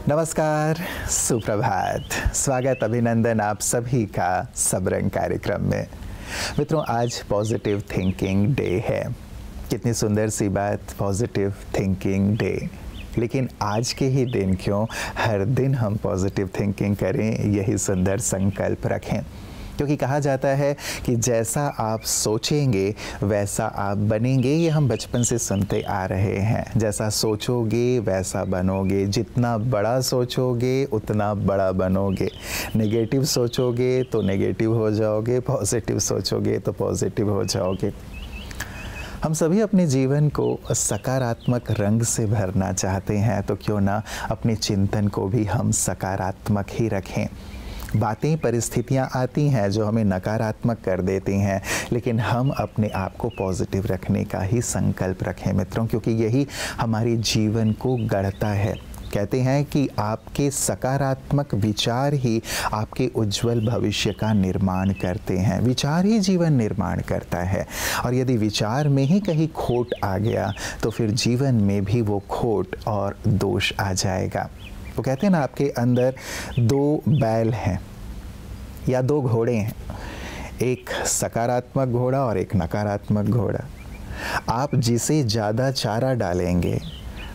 नमस्कार, सुप्रभात, स्वागत अभिनंदन आप सभी का सबरंग कार्यक्रम में। मित्रों, आज पॉजिटिव थिंकिंग डे है। कितनी सुंदर सी बात, पॉजिटिव थिंकिंग डे। लेकिन आज के ही दिन क्यों, हर दिन हम पॉजिटिव थिंकिंग करें, यही सुंदर संकल्प रखें। क्योंकि कहा जाता है कि जैसा आप सोचेंगे वैसा आप बनेंगे। ये हम बचपन से सुनते आ रहे हैं। जैसा सोचोगे वैसा बनोगे, जितना बड़ा सोचोगे उतना बड़ा बनोगे। नेगेटिव सोचोगे तो नेगेटिव हो जाओगे, पॉजिटिव सोचोगे तो पॉजिटिव हो जाओगे। हम सभी अपने जीवन को सकारात्मक रंग से भरना चाहते हैं, तो क्यों ना अपने चिंतन को भी हम सकारात्मक ही रखें। बातें, परिस्थितियाँ आती हैं जो हमें नकारात्मक कर देती हैं, लेकिन हम अपने आप को पॉजिटिव रखने का ही संकल्प रखें मित्रों, क्योंकि यही हमारे जीवन को गढ़ता है। कहते हैं कि आपके सकारात्मक विचार ही आपके उज्जवल भविष्य का निर्माण करते हैं। विचार ही जीवन निर्माण करता है, और यदि विचार में ही कहीं खोट आ गया तो फिर जीवन में भी वो खोट और दोष आ जाएगा। वो कहते हैं ना, आपके अंदर दो बैल हैं या दो घोड़े हैं, एक सकारात्मक घोड़ा और एक नकारात्मक घोड़ा। आप जिसे ज़्यादा चारा डालेंगे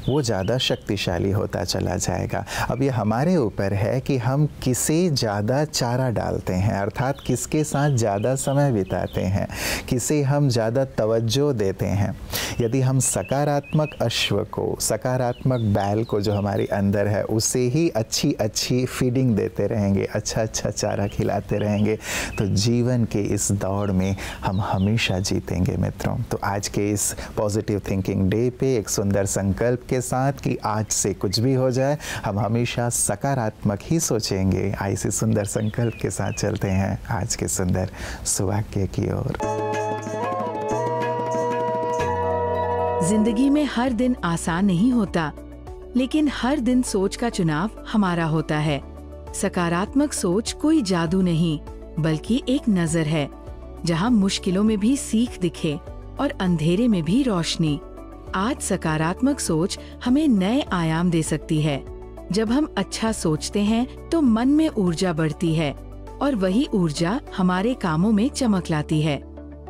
वो ज़्यादा शक्तिशाली होता चला जाएगा। अब ये हमारे ऊपर है कि हम किसे ज़्यादा चारा डालते हैं, अर्थात किसके साथ ज़्यादा समय बिताते हैं, किसे हम ज़्यादा तवज्जो देते हैं। यदि हम सकारात्मक अश्व को, सकारात्मक बैल को जो हमारे अंदर है, उसे ही अच्छी अच्छी फीडिंग देते रहेंगे, अच्छा अच्छा चारा खिलाते रहेंगे, तो जीवन के इस दौड़ में हम हमेशा जीतेंगे मित्रों। तो आज के इस पॉजिटिव थिंकिंग डे पे एक सुंदर संकल्प के साथ कि आज से कुछ भी हो जाए, हम हमेशा सकारात्मक ही सोचेंगे। ऐसे सुंदर संकल्प के साथ चलते हैं आज के सुंदर सुवाक्य की ओर। जिंदगी में हर दिन आसान नहीं होता, लेकिन हर दिन सोच का चुनाव हमारा होता है। सकारात्मक सोच कोई जादू नहीं, बल्कि एक नजर है, जहां मुश्किलों में भी सीख दिखे और अंधेरे में भी रोशनी। आज सकारात्मक सोच हमें नए आयाम दे सकती है। जब हम अच्छा सोचते हैं तो मन में ऊर्जा बढ़ती है, और वही ऊर्जा हमारे कामों में चमक लाती है।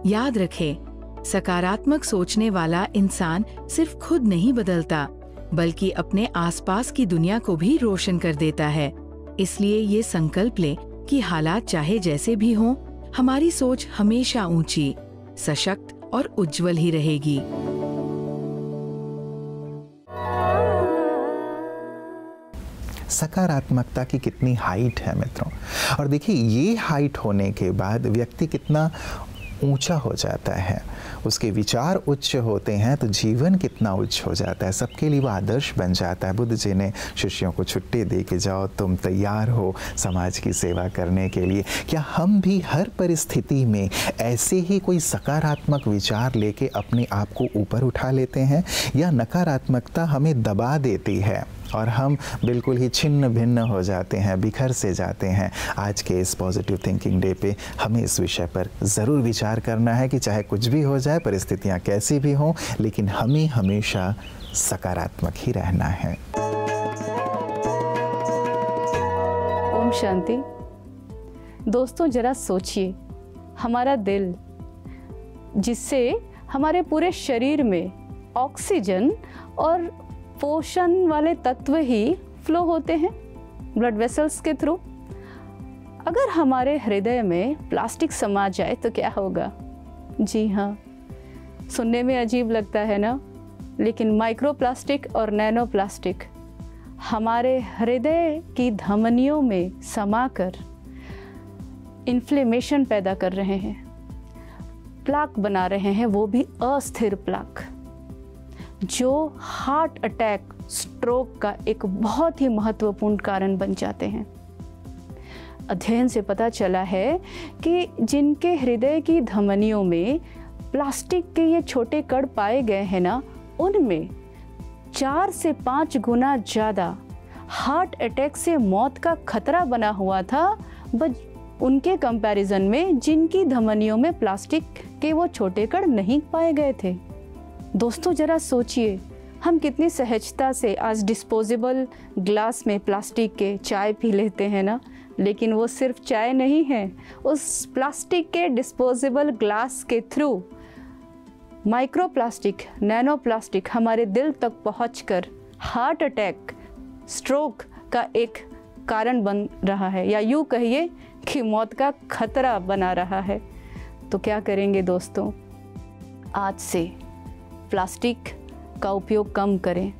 याद रखें, सकारात्मक सोचने वाला इंसान सिर्फ खुद नहीं बदलता, बल्कि अपने आसपास की दुनिया को भी रोशन कर देता है। इसलिए ये संकल्प लें कि हालात चाहे जैसे भी हों, हमारी सोच हमेशा ऊंची, सशक्त और उज्जवल ही रहेगी। सकारात्मकता की कितनी हाइट है मित्रों, और देखिए ये हाइट होने के बाद व्यक्ति कितना ऊंचा हो जाता है। उसके विचार उच्च होते हैं तो जीवन कितना उच्च हो जाता है, सबके लिए वो आदर्श बन जाता है। बुद्ध जी ने शिष्यों को छुट्टी दे के जाओ, तुम तैयार हो समाज की सेवा करने के लिए। क्या हम भी हर परिस्थिति में ऐसे ही कोई सकारात्मक विचार लेके अपने आप को ऊपर उठा लेते हैं, या नकारात्मकता हमें दबा देती है और हम बिल्कुल ही छिन्न भिन्न हो जाते हैं, बिखर से जाते हैं? आज के इस पॉजिटिव थिंकिंग डे पे हमें इस विषय पर ज़रूर विचार करना है कि चाहे कुछ भी हो जाए, परिस्थितियाँ कैसी भी हों, लेकिन हमें हमेशा सकारात्मक ही रहना है। ओम शांति। दोस्तों, जरा सोचिए, हमारा दिल, जिससे हमारे पूरे शरीर में ऑक्सीजन और पोषण वाले तत्व ही फ्लो होते हैं ब्लड वेसल्स के थ्रू। अगर हमारे हृदय में प्लास्टिक समा जाए तो क्या होगा? जी हाँ, सुनने में अजीब लगता है ना, लेकिन माइक्रो प्लास्टिक और नैनो प्लास्टिक हमारे हृदय की धमनियों में समाकर इन्फ्लेमेशन पैदा कर रहे हैं, प्लाक बना रहे हैं, वो भी अस्थिर प्लाक, जो हार्ट अटैक, स्ट्रोक का एक बहुत ही महत्वपूर्ण कारण बन जाते हैं। अध्ययन से पता चला है कि जिनके हृदय की धमनियों में प्लास्टिक के ये छोटे कण पाए गए हैं ना, उनमें 4 से 5 गुना ज़्यादा हार्ट अटैक से मौत का खतरा बना हुआ था, उनके कंपैरिजन में जिनकी धमनियों में प्लास्टिक के वो छोटे कण नहीं पाए गए थे। दोस्तों, जरा सोचिए, हम कितनी सहजता से आज डिस्पोजेबल ग्लास में प्लास्टिक के चाय पी लेते हैं ना, लेकिन वो सिर्फ चाय नहीं है, उस प्लास्टिक के डिस्पोजेबल ग्लास के through micro plastic, nano plastic हमारे दिल तक पहुंचकर हार्ट अटैक, स्ट्रोक का एक कारण बन रहा है, या यूँ कहिए कि मौत का खतरा बना रहा है। तो क्या करेंगे दोस्तों, आज से प्लास्टिक का उपयोग कम करें।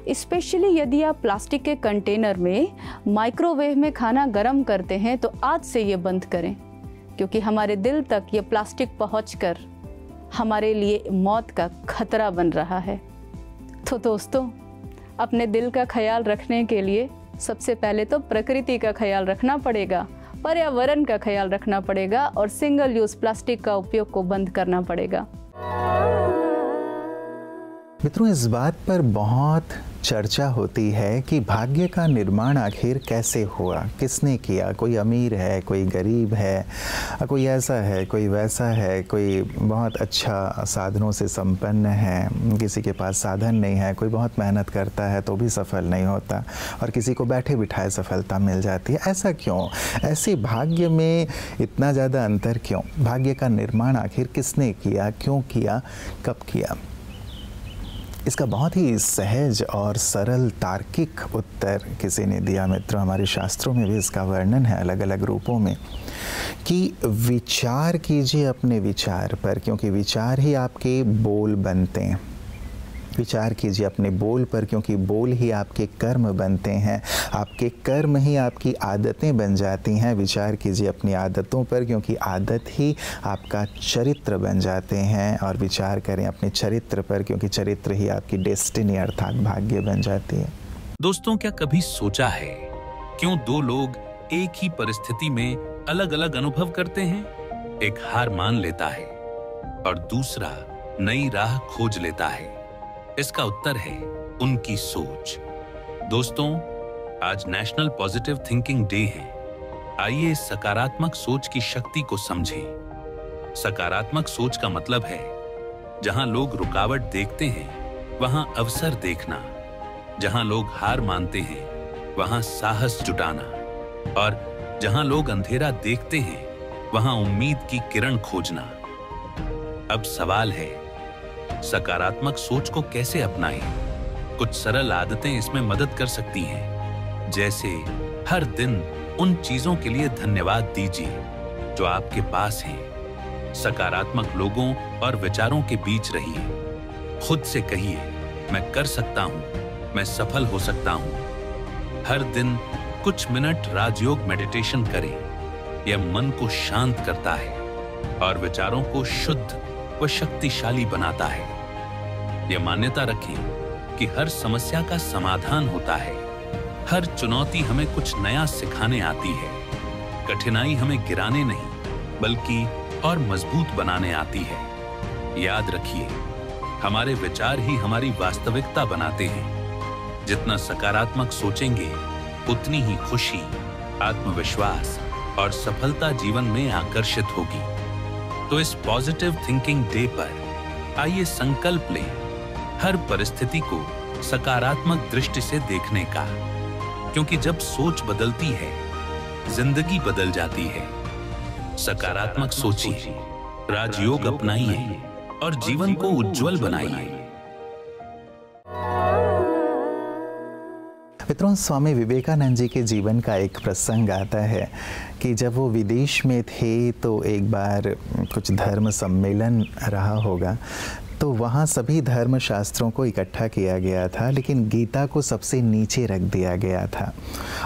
स्पेशली यदि आप प्लास्टिक के कंटेनर में माइक्रोवेव में खाना गर्म करते हैं तो आज से ये बंद करें, क्योंकि हमारे दिल तक ये प्लास्टिक पहुंचकर हमारे लिए मौत का खतरा बन रहा है। तो दोस्तों, अपने दिल का ख्याल रखने के लिए सबसे पहले तो प्रकृति का ख्याल रखना पड़ेगा, पर्यावरण का ख्याल रखना पड़ेगा और सिंगल यूज़ प्लास्टिक का उपयोग को बंद करना पड़ेगा। मित्रों, इस बात पर बहुत चर्चा होती है कि भाग्य का निर्माण आखिर कैसे हुआ, किसने किया। कोई अमीर है, कोई गरीब है, कोई ऐसा है, कोई वैसा है, कोई बहुत अच्छा साधनों से संपन्न है, किसी के पास साधन नहीं है, कोई बहुत मेहनत करता है तो भी सफल नहीं होता और किसी को बैठे बिठाए सफलता मिल जाती है। ऐसा क्यों? ऐसे भाग्य में इतना ज़्यादा अंतर क्यों? भाग्य का निर्माण आखिर किसने किया, क्यों किया, कब किया? इसका बहुत ही सहज और सरल तार्किक उत्तर किसी ने दिया मित्रों। हमारे शास्त्रों में भी इसका वर्णन है अलग अलग रूपों में कि विचार कीजिए अपने विचार पर, क्योंकि विचार ही आपके बोल बनते हैं। विचार कीजिए अपने बोल पर, क्योंकि बोल ही आपके कर्म बनते हैं। आपके कर्म ही आपकी आदतें बन जाती हैं। विचार कीजिए अपनी आदतों पर, क्योंकि आदत ही आपका चरित्र बन जाते हैं। और विचार करें अपने चरित्र पर, क्योंकि चरित्र ही आपकी डेस्टिनी अर्थात भाग्य बन जाती है। दोस्तों, क्या कभी सोचा है क्यों दो लोग एक ही परिस्थिति में अलग अलग अनुभव करते हैं? एक हार मान लेता है और दूसरा नई राह खोज लेता है। इसका उत्तर है उनकी सोच। दोस्तों, आज नेशनल पॉजिटिव थिंकिंग डे है। आइए सकारात्मक सोच की शक्ति को समझें। सकारात्मक सोच का मतलब है जहां लोग रुकावट देखते हैं वहां अवसर देखना, जहां लोग हार मानते हैं वहां साहस जुटाना, और जहां लोग अंधेरा देखते हैं वहां उम्मीद की किरण खोजना। अब सवाल है, सकारात्मक सोच को कैसे अपनाएं? कुछ सरल आदतें इसमें मदद कर सकती हैं, जैसे हर दिन उन चीजों के लिए धन्यवाद दीजिए जो आपके पास हैं। सकारात्मक लोगों और विचारों के बीच रहिए। खुद से कहिए, मैं कर सकता हूं, मैं सफल हो सकता हूं। हर दिन कुछ मिनट राजयोग मेडिटेशन करें। यह मन को शांत करता है और विचारों को शुद्ध व शक्तिशाली बनाता है। यह मान्यता रखें कि हर समस्या का समाधान होता है। हर चुनौती हमें कुछ नया सिखाने आती है। कठिनाई हमें गिराने नहीं बल्कि और मजबूत बनाने आती है। याद रखिए, हमारे विचार ही हमारी वास्तविकता बनाते हैं। जितना सकारात्मक सोचेंगे उतनी ही खुशी, आत्मविश्वास और सफलता जीवन में आकर्षित होगी। तो इस पॉजिटिव थिंकिंग डे पर आइए संकल्प लें हर परिस्थिति को सकारात्मक दृष्टि से देखने का, क्योंकि जब सोच बदलती है जिंदगी बदल जाती है। सकारात्मक सोचिए, राजयोग अपनाइए और जीवन को उज्जवल बनाइए। मित्रों, स्वामी विवेकानंद जी के जीवन का एक प्रसंग आता है कि जब वो विदेश में थे तो एक बार कुछ धर्म सम्मेलन रहा होगा, तो वहाँ सभी धर्म शास्त्रों को इकट्ठा किया गया था, लेकिन गीता को सबसे नीचे रख दिया गया था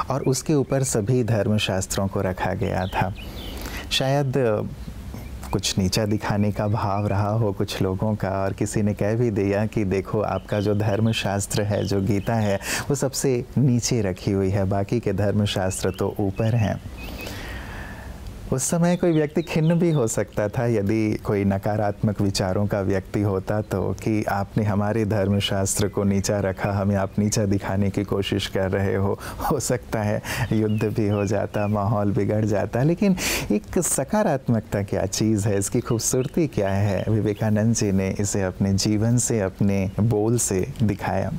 और उसके ऊपर सभी धर्म शास्त्रों को रखा गया था। शायद कुछ नीचा दिखाने का भाव रहा हो कुछ लोगों का, और किसी ने कह भी दिया कि देखो आपका जो धर्मशास्त्र है, जो गीता है, वो सबसे नीचे रखी हुई है, बाकी के धर्मशास्त्र तो ऊपर हैं। उस समय कोई व्यक्ति खिन्न भी हो सकता था यदि कोई नकारात्मक विचारों का व्यक्ति होता तो, कि आपने हमारे धर्मशास्त्र को नीचा रखा, हमें आप नीचा दिखाने की कोशिश कर रहे हो सकता है युद्ध भी हो जाता, माहौल बिगड़ जाता। लेकिन एक सकारात्मकता क्या चीज़ है, इसकी खूबसूरती क्या है, विवेकानंद जी ने इसे अपने जीवन से, अपने बोल से दिखाया।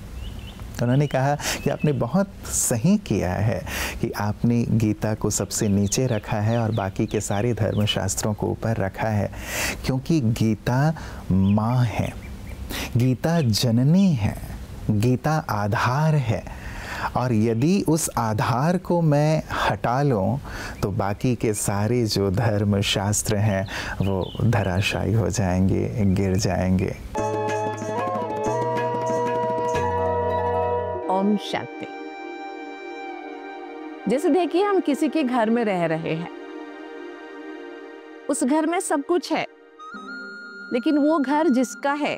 उन्होंने कहा कि आपने बहुत सही किया है कि आपने गीता को सबसे नीचे रखा है और बाकी के सारे धर्मशास्त्रों को ऊपर रखा है, क्योंकि गीता माँ है, गीता जननी है, गीता आधार है। और यदि उस आधार को मैं हटा लूँ तो बाकी के सारे जो धर्मशास्त्र हैं वो धराशायी हो जाएंगे, गिर जाएंगे। ओम शांति। जैसे देखिए, हम किसी के घर में रह रहे हैं, उस घर में सब कुछ है, लेकिन वो घर जिसका है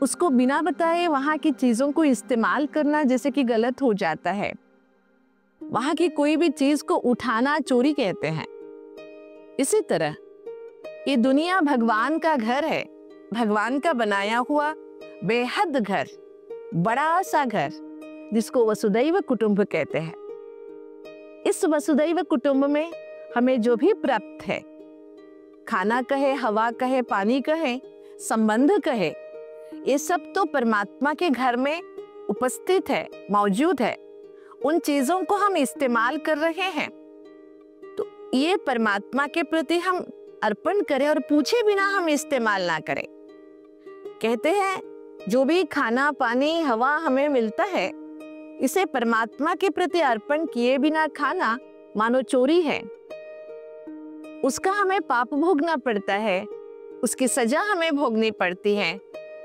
उसको बिना बताए वहां की चीजों को इस्तेमाल करना जैसे कि गलत हो जाता है। वहां की कोई भी चीज को उठाना चोरी कहते हैं। इसी तरह ये दुनिया भगवान का घर है, भगवान का बनाया हुआ बेहद घर, बड़ा सा घर, जिसको वसुदैव कुटुंब कहते हैं। इस वसुदैव कुटुंब में हमें जो भी प्राप्त है, खाना कहे, हवा कहे, पानी कहे, संबंध कहे, ये सब तो परमात्मा के घर में उपस्थित है, मौजूद है। उन चीजों को हम इस्तेमाल कर रहे हैं, तो ये परमात्मा के प्रति हम अर्पण करें और पूछे बिना हम इस्तेमाल ना करें। कहते हैं जो भी खाना, पानी, हवा हमें मिलता है, इसे परमात्मा के प्रति अर्पण किए बिना खाना मानो चोरी है। उसका हमें पाप भोगना पड़ता है, उसकी सजा हमें भोगनी पड़ती है।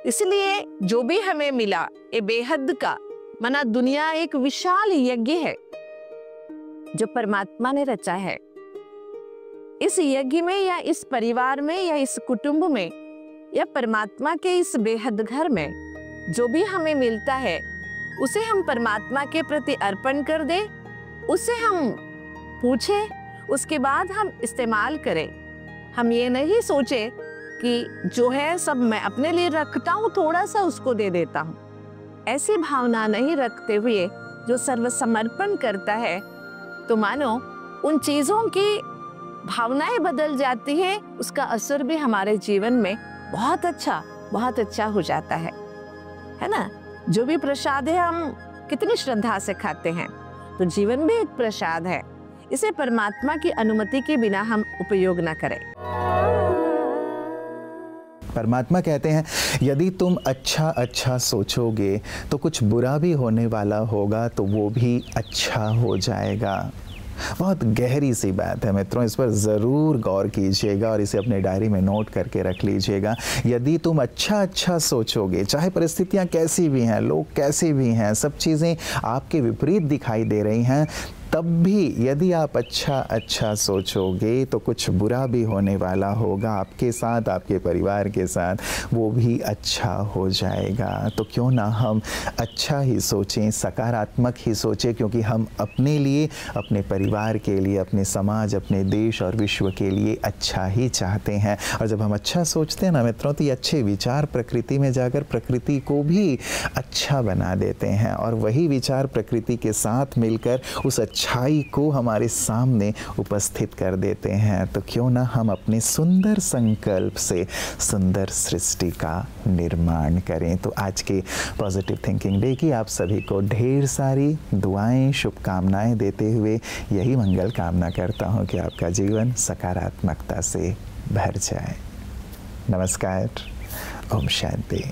इसलिए जो भी हमें मिला ये बेहद का, माना दुनिया एक विशाल यज्ञ है जो परमात्मा ने रचा है। इस यज्ञ में या इस परिवार में या इस कुटुंब में या परमात्मा के इस बेहद घर में जो भी हमें मिलता है, उसे हम परमात्मा के प्रति अर्पण कर दे, उसे हम पूछे, उसके बाद हम इस्तेमाल करें। हम ये नहीं सोचे कि जो है सब मैं अपने लिए रखता हूँ, थोड़ा सा उसको दे देता हूँ। ऐसी भावना नहीं रखते हुए जो सर्वसमर्पण करता है, तो मानो उन चीजों की भावनाएं बदल जाती है, उसका असर भी हमारे जीवन में बहुत अच्छा हो जाता है ना। जो भी प्रसाद है हम कितनी श्रद्धा से खाते हैं, तो जीवन भी एक प्रसाद है। इसे परमात्मा की अनुमति के बिना हम उपयोग न करें। परमात्मा कहते हैं यदि तुम अच्छा सोचोगे तो कुछ बुरा भी होने वाला होगा तो वो भी अच्छा हो जाएगा। बहुत गहरी सी बात है मित्रों, इस पर ज़रूर गौर कीजिएगा और इसे अपने डायरी में नोट करके रख लीजिएगा। यदि तुम अच्छा सोचोगे, चाहे परिस्थितियाँ कैसी भी हैं, लोग कैसे भी हैं, सब चीज़ें आपके विपरीत दिखाई दे रही हैं, तब भी यदि आप अच्छा सोचोगे तो कुछ बुरा भी होने वाला होगा आपके साथ, आपके परिवार के साथ, वो भी अच्छा हो जाएगा। तो क्यों ना हम अच्छा ही सोचें, सकारात्मक ही सोचें, क्योंकि हम अपने लिए, अपने परिवार के लिए, अपने समाज, अपने देश और विश्व के लिए अच्छा ही चाहते हैं। और जब हम अच्छा सोचते हैं ना मित्रों, तो ये अच्छे विचार प्रकृति में जाकर प्रकृति को भी अच्छा बना देते हैं, और वही विचार प्रकृति के साथ मिलकर उस अच्छाई को हमारे सामने उपस्थित कर देते हैं। तो क्यों ना हम अपने सुंदर संकल्प से सुंदर सृष्टि का निर्माण करें। तो आज के पॉजिटिव थिंकिंग डे की आप सभी को ढेर सारी दुआएं, शुभकामनाएं देते हुए यही मंगल कामना करता हूं कि आपका जीवन सकारात्मकता से भर जाए। नमस्कार, ओम शांति।